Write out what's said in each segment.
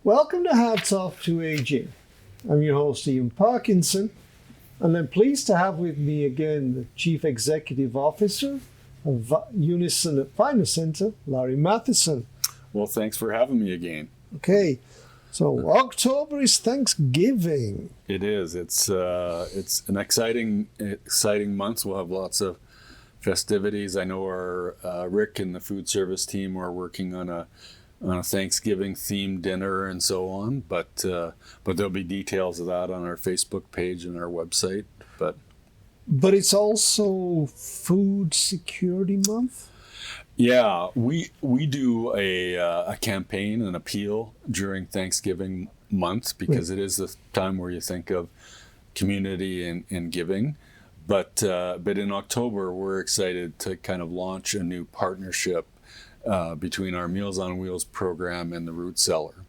Welcome to Hats Off to Aging. I'm your host, Ian Parkinson, and I'm pleased to have with me again the Chief Executive Officer of Unison at Finance Center, Larry Matheson. Well, thanks for having me again. Okay, so October is Thanksgiving. It is. It's an exciting month. We'll have lots of festivities. I know our Rick and the food service team are working on a Thanksgiving themed dinner and so on, but there'll be details of that on our Facebook page and our website. But it's also Food Security Month. Yeah, we do a campaign, an appeal during Thanksgiving month because it is the time where you think of community and giving. But in October, we're excited to kind of launch a new partnership between our Meals on Wheels program and the Root Cellar.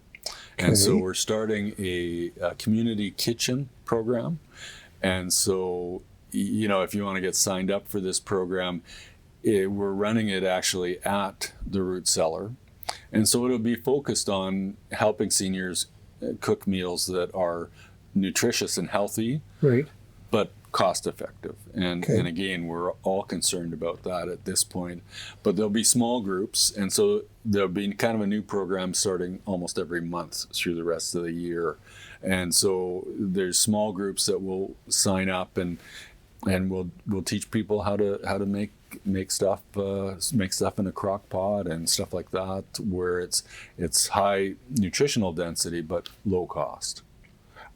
And so we're starting a community kitchen program. And so, if you want to get signed up for this program, we're running it actually at the Root Cellar. And so it'll be focused on helping seniors cook meals that are nutritious and healthy, but cost effective. And again, we're all concerned about that at this point. But there'll be small groups. And so there'll be kind of a new program starting almost every month through the rest of the year. And so there's small groups that will sign up and we'll teach people how to make stuff in a crock pot and stuff like that, where it's high nutritional density but low cost.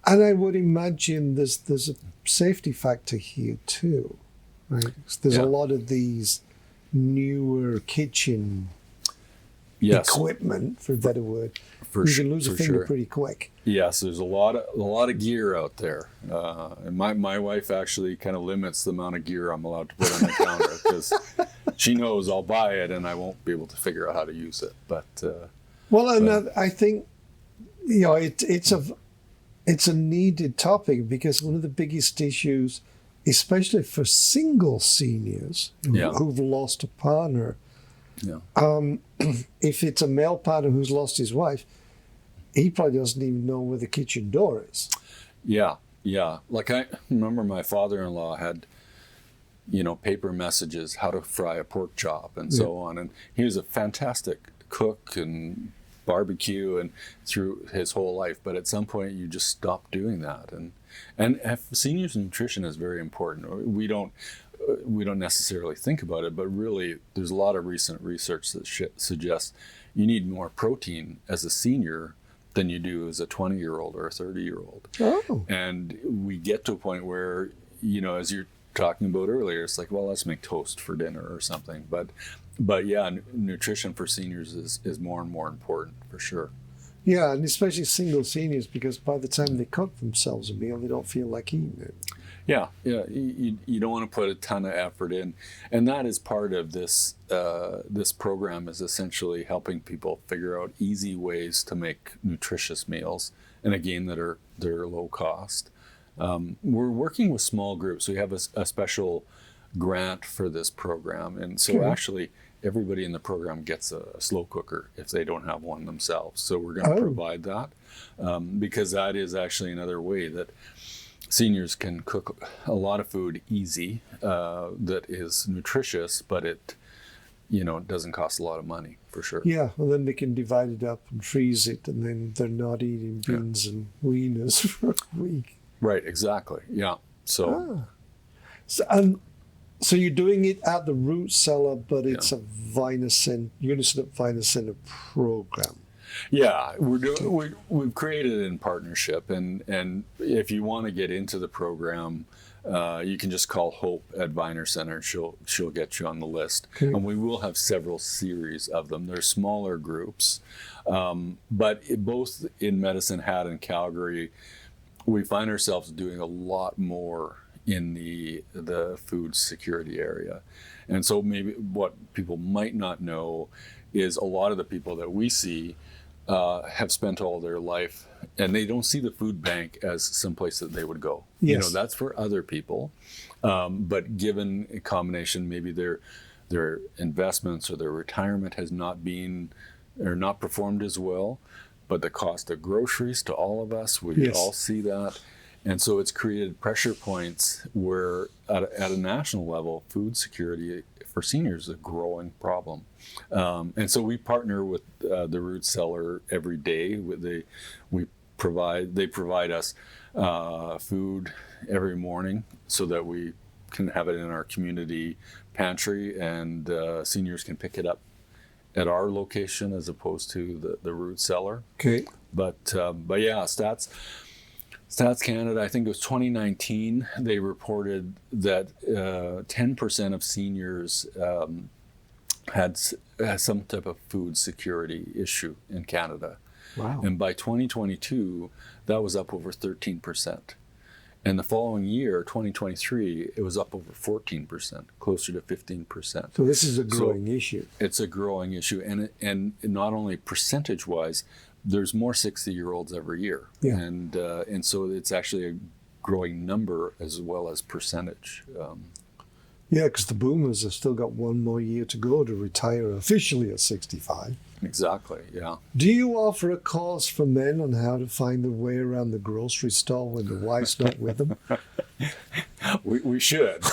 And I would imagine there's a safety factor here too, right? There's a lot of these newer kitchen equipment, for a better word. You can lose a finger pretty quick. Yes, there's a lot of gear out there. And my wife actually kind of limits the amount of gear I'm allowed to put on the counter because she knows I'll buy it and I won't be able to figure out how to use it. I think it's a needed topic because one of the biggest issues, especially for single seniors who've lost a partner, if it's a male partner who's lost his wife, he probably doesn't even know where the kitchen door is. Yeah. Like I remember my father-in-law had, paper messages, how to fry a pork chop and so on. And he was a fantastic cook and barbecue and through his whole life. But at some point you just stop doing that. And seniors nutrition is very important. We don't necessarily think about it, but really there's a lot of recent research that suggests you need more protein as a senior than you do as a 20-year-old or a 30-year-old. Oh. And we get to a point where, as you're talking about earlier, it's like, well, let's make toast for dinner or something. But yeah, nutrition for seniors is more and more important for sure. Yeah, and especially single seniors, because by the time they cook themselves a meal, they don't feel like eating it. Yeah. You don't want to put a ton of effort in, and that is part of this. This program is essentially helping people figure out easy ways to make nutritious meals, and again they're low cost. We're working with small groups. We have a special grant for this program, and so actually everybody in the program gets a slow cooker if they don't have one themselves. So we're going to provide that because that is actually another way that seniors can cook a lot of food easy that is nutritious, but it doesn't cost a lot of money for sure. Yeah, well then they can divide it up and freeze it, and then they're not eating beans and wieners for a week. Right, exactly. Yeah. So you're doing it at the Root Cellar, but it's a Unison at Finance Center program. Yeah, we've created it in partnership, and if you want to get into the program, you can just call Hope at Viner Center. She'll get you on the list, and we will have several series of them. They're smaller groups, but both in Medicine Hat and Calgary, we find ourselves doing a lot more in the food security area, and so maybe what people might not know is a lot of the people that we see have spent all their life, and they don't see the food bank as someplace that they would go. Yes. That's for other people. But given a combination, maybe their investments or their retirement has not performed as well. but the cost of groceries to all of us, we Yes. all see that. And so it's created pressure points where at a national level, food security for seniors is a growing problem. And so we partner with the Root Cellar every day. They provide us food every morning so that we can have it in our community pantry, and seniors can pick it up at our location as opposed to the Root Cellar. Okay. But yeah, Stats Canada, I think it was 2019, they reported that 10% of seniors had some type of food security issue in Canada. Wow. And by 2022, that was up over 13%. And the following year, 2023, it was up over 14%, closer to 15%. So this is a growing issue. It's a growing issue. And not only percentage-wise, there's more 60-year-olds every year. Yeah. And so it's actually a growing number as well as percentage. Yeah, because the boomers have still got one more year to go to retire officially at 65. Exactly, yeah. Do you offer a course for men on how to find their way around the grocery store when the wife's not with them? We should.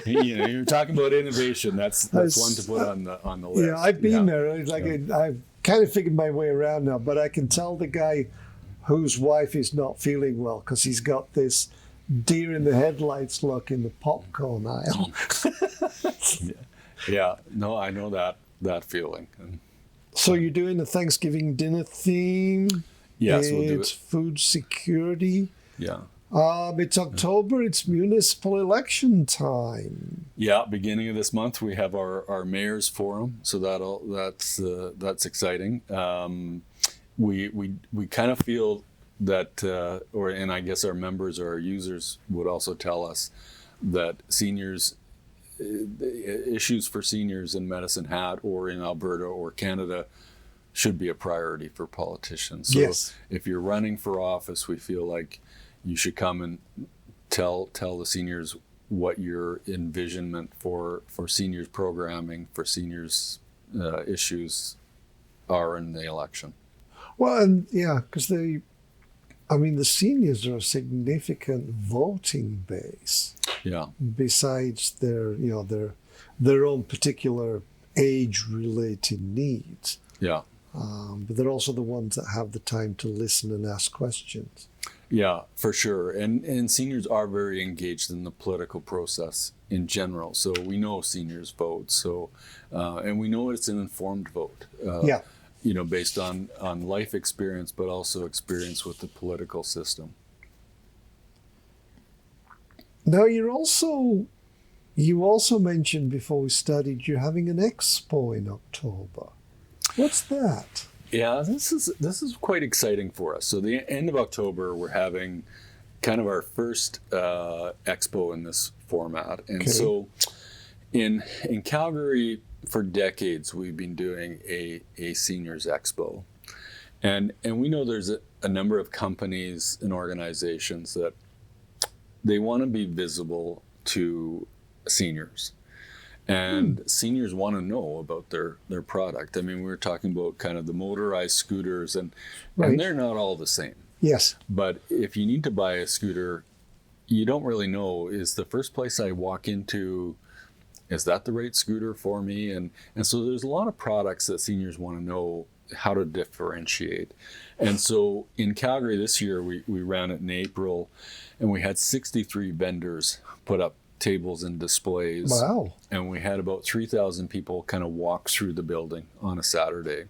You're talking about innovation. That's one to put on the list. Yeah, I've been there. It's like I've kind of figured my way around now, but I can tell the guy whose wife is not feeling well because he's got this deer in the headlights look in the popcorn aisle. Yeah, no, I know that feeling. So you're doing a Thanksgiving dinner theme? Yes, we'll do It's it. food security. Yeah. It's October. It's municipal election time. Yeah, beginning of this month we have our mayor's forum, so that's exciting. We kind of feel that, and I guess our members or our users would also tell us that seniors, issues for seniors in Medicine Hat or in Alberta or Canada should be a priority for politicians. So Yes. if you're running for office, we feel like you should come and tell the seniors what your envisionment for seniors programming, for seniors issues are in the election. Well, and yeah, because the seniors are a significant voting base. Yeah. Besides their own particular age-related needs, Yeah. but they're also the ones that have the time to listen and ask questions. Yeah, for sure. And seniors are very engaged in the political process in general. So we know seniors vote. So, and we know it's an informed vote. Yeah. Based on life experience, but also experience with the political system. Now you also mentioned before we studied you're having an expo in October. What's that? Yeah, this is quite exciting for us. So the end of October, we're having kind of our first expo in this format. And so in Calgary, for decades, we've been doing a seniors expo. And we know there's a number of companies and organizations that they want to be visible to seniors. And seniors want to know about their product. I mean, we were talking about kind of the motorized scooters, and they're not all the same. Yes. But if you need to buy a scooter, you don't really know, is the first place I walk into, is that the right scooter for me? And so there's a lot of products that seniors want to know how to differentiate. And so in Calgary this year, we ran it in April, and we had 63 vendors put up tables and displays. Wow. And we had about 3,000 people kind of walk through the building on a Saturday.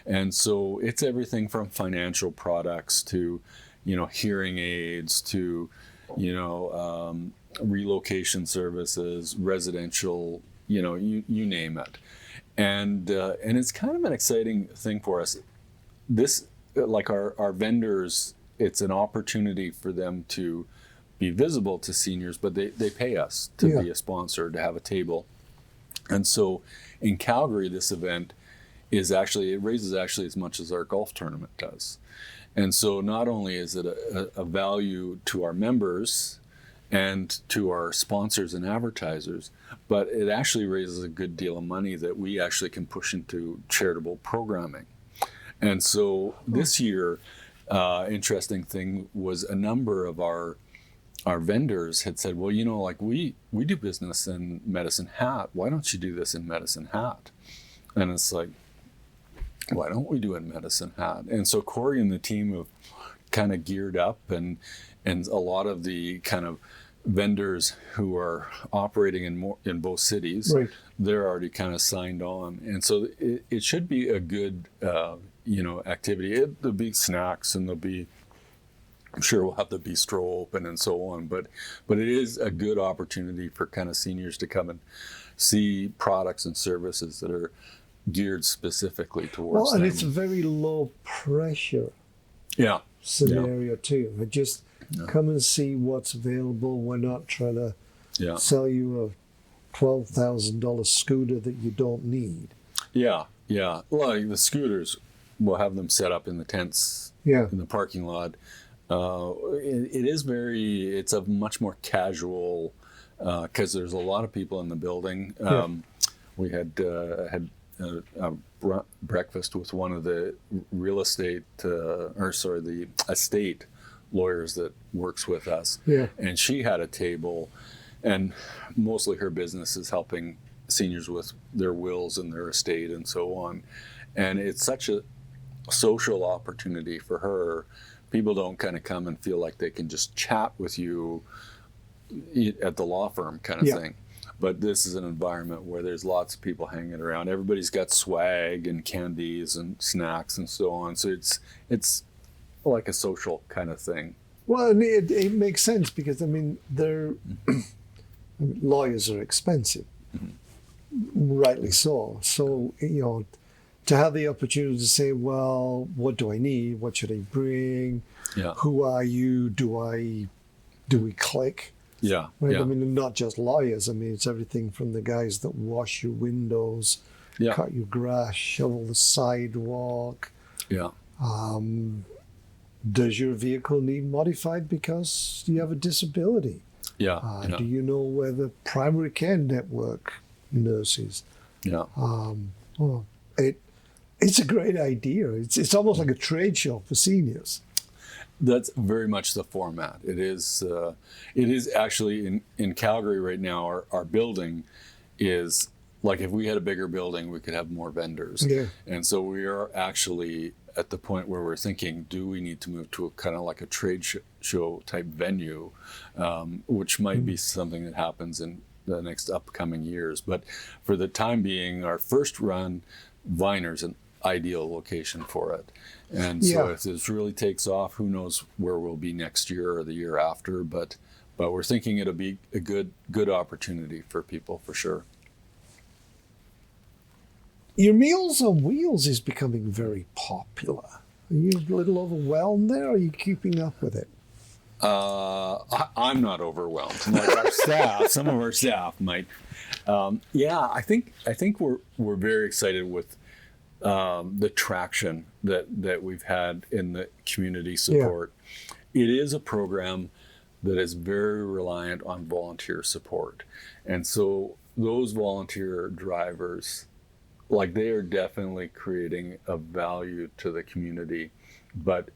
And so it's everything from financial products to, hearing aids to, relocation services, residential, you name it. And it's kind of an exciting thing for us. This, like our vendors, it's an opportunity for them to be visible to seniors, but they pay us to be a sponsor, to have a table. And so in Calgary, this event it raises as much as our golf tournament does. And so not only is it a value to our members and to our sponsors and advertisers, but it actually raises a good deal of money that we actually can push into charitable programming. And so this year, interesting thing was a number of our vendors had said, well, like we do business in Medicine Hat. Why don't you do this in Medicine Hat? And it's like, why don't we do it in Medicine Hat? And so Corey and the team have kind of geared up, and a lot of the kind of vendors who are operating in both cities, Right. they're already kind of signed on. And so it should be a good, activity. There'll be snacks, and I'm sure we'll have the bistro open and so on, but it is a good opportunity for kind of seniors to come and see products and services that are geared specifically towards Well, and them. it's a very low pressure Yeah. scenario too. Just come and see what's available. We're not trying to Yeah. sell you a $12,000 scooter that you don't need. Yeah. Like the scooters, we'll have them set up in the tents Yeah. in the parking lot. It's a much more casual, because there's a lot of people in the building. We had breakfast with one of the the estate lawyers that works with us. Yeah. And she had a table, and mostly her business is helping seniors with their wills and their estate and so on. And it's such a social opportunity for her. People don't kind of come and feel like they can just chat with you at the law firm kind of thing. But this is an environment where there's lots of people hanging around. Everybody's got swag and candies and snacks and so on. So it's like a social kind of thing. Well, and it makes sense because, lawyers are expensive, rightly so. So, to have the opportunity to say, well, what do I need? What should I bring? Yeah. Who are you? Do we click? Yeah. Right? Yeah. Not just lawyers. It's everything from the guys that wash your windows, Yeah. cut your grass, shovel the sidewalk. Yeah. Does your vehicle need modified because you have a disability? Yeah. Do you know where the primary care network nurses? Yeah. It's a great idea. It's almost like a trade show for seniors. That's very much the format. It is actually in Calgary right now. Our building is like, if we had a bigger building, we could have more vendors. Yeah. And so we are actually at the point where we're thinking, do we need to move to a kind of like a trade show type venue, which might be something that happens in the next upcoming years. But for the time being, our first run, Viner's an ideal location for it. And so if this really takes off, who knows where we'll be next year or the year after, but we're thinking it'll be a good opportunity for people for sure. Your Meals on Wheels is becoming very popular. Are you a little overwhelmed there, or are you keeping up with it? I'm not overwhelmed. Like our staff, some of our staff might. I think we're very excited with the traction that we've had in the community support. It is a program that is very reliant on volunteer support, and so those volunteer drivers, like, they are definitely creating a value to the community, but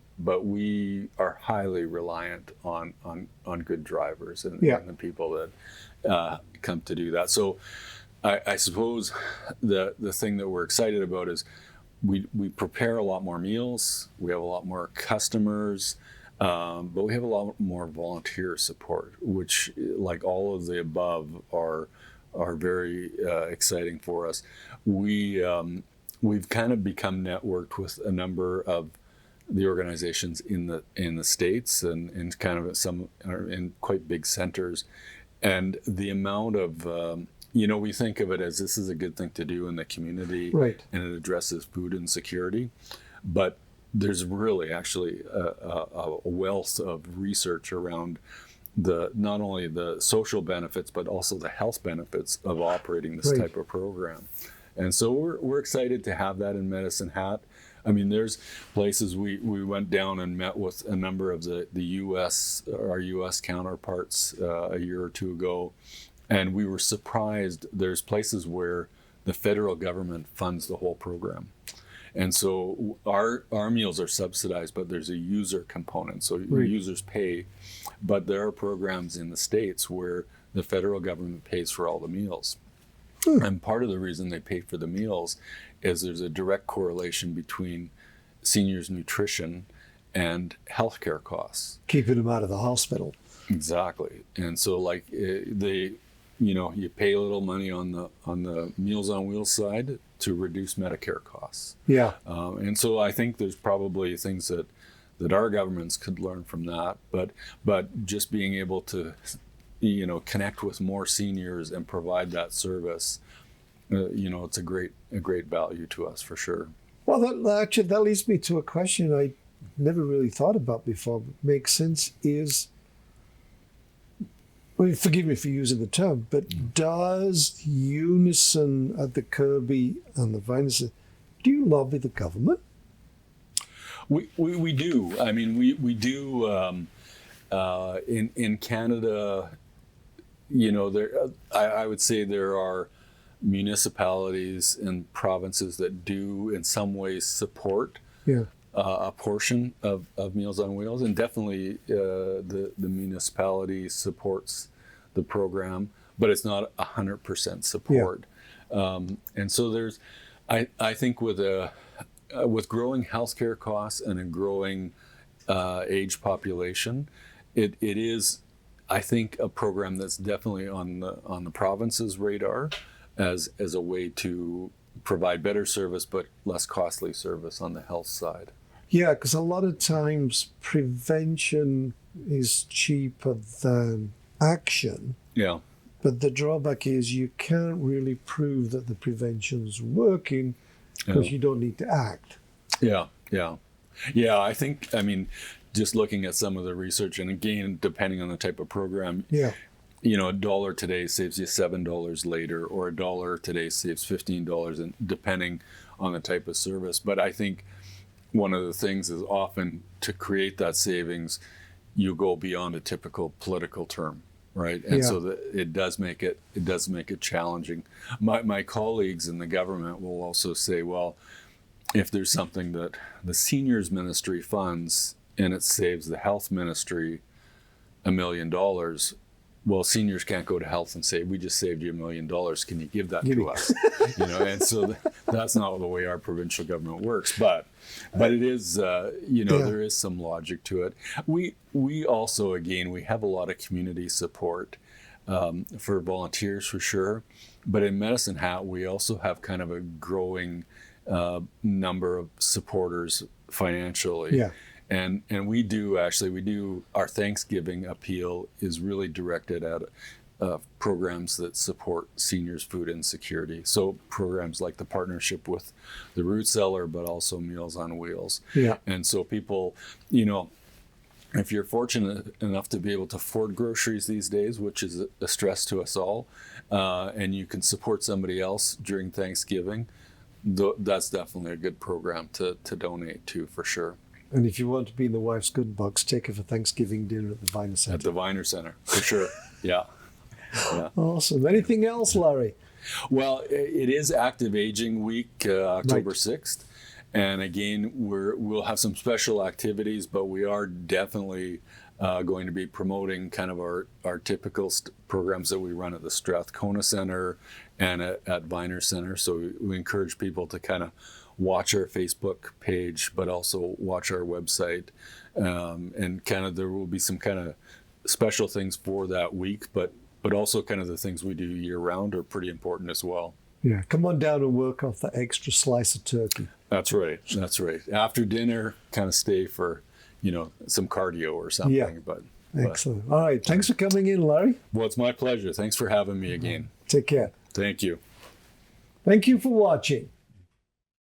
we are highly reliant on good drivers and the people that come to do that. So I suppose the thing that we're excited about is we prepare a lot more meals, we have a lot more customers, but we have a lot more volunteer support, which, like all of the above, are very exciting for us. We've kind of become networked with a number of the organizations in the States and kind of some are in quite big centers, and the amount of we think of it as this is a good thing to do in the community, right? And it addresses food insecurity, but there's really actually a wealth of research around not only the social benefits but also the health benefits of operating this type of program. And so we're excited to have that in Medicine Hat. There's places we went down and met with a number of the our U.S. counterparts a year or two ago, and we were surprised. There's places where the federal government funds the whole program. And so our meals are subsidized, but there's a user component. So Right. users pay, but there are programs in the States where the federal government pays for all the meals. And part of the reason they pay for the meals is there's a direct correlation between seniors' nutrition and healthcare costs. Keeping them out of the hospital. Exactly. And so you pay a little money on the Meals on Wheels side to reduce Medicare costs. Yeah. And so I think there's probably things that our governments could learn from that, but just being able to connect with more seniors and provide that service, it's a great value to us for sure. Well, that leads me to a question I never really thought about before, but makes sense is, well, forgive me for using the term, but does Unison at the Kirby and the Vinison, do you lobby the government? We do. I mean, we do in Canada. I would say there are municipalities and provinces that do in some ways support a portion of Meals on Wheels, and definitely the municipality supports the program, but it's not 100% support. And so there's, I think with growing healthcare costs and a growing age population, it is, I think, a program that's definitely on the province's radar as a way to provide better service but less costly service on the health side. Yeah, because a lot of times prevention is cheaper than action. Yeah. But the drawback is you can't really prove that the prevention's working because you don't need to act. Yeah. I think, just looking at some of the research, and again, depending on the type of program, $1 today saves you $7 later, or $1 today saves $15, and depending on the type of service. But I think one of the things is often to create that savings, you go beyond a typical political term, right? And so that it does make it challenging. My colleagues in the government will also say, well, if there's something that the seniors ministry funds and it saves the health ministry $1 million, well, seniors can't go to health and say, we just saved you $1 million. Can you give that to us? And so that's not the way our provincial government works. But it is, there is some logic to it. We also, again, we have a lot of community support for volunteers for sure. But in Medicine Hat, we also have kind of a growing number of supporters financially. Yeah. And we do our Thanksgiving appeal is really directed at programs that support seniors' food insecurity. So programs like the partnership with the Root Cellar, but also Meals on Wheels. Yeah. And so people, if you're fortunate enough to be able to afford groceries these days, which is a stress to us all, and you can support somebody else during Thanksgiving, that's definitely a good program to donate to for sure. And if you want to be in the wife's good books, take her for Thanksgiving dinner at the Viner Center. At the Viner Center, for sure. Yeah. Awesome. Anything else, Larry? Well, it is Active Aging Week, October 6th. And again, we'll have some special activities, but we are definitely going to be promoting kind of our typical programs that we run at the Strathcona Center and at Viner Center. So we encourage people to kind of watch our Facebook page, but also watch our website. And kind of there will be some kind of special things for that week, but also kind of the things we do year round are pretty important as well. Yeah, come on down and work off the extra slice of turkey. That's right. After dinner, kind of stay for, some cardio or something. Yeah. But Excellent. All right. Thanks for coming in, Larry. Well, it's my pleasure. Thanks for having me again. Take care. Thank you. Thank you for watching.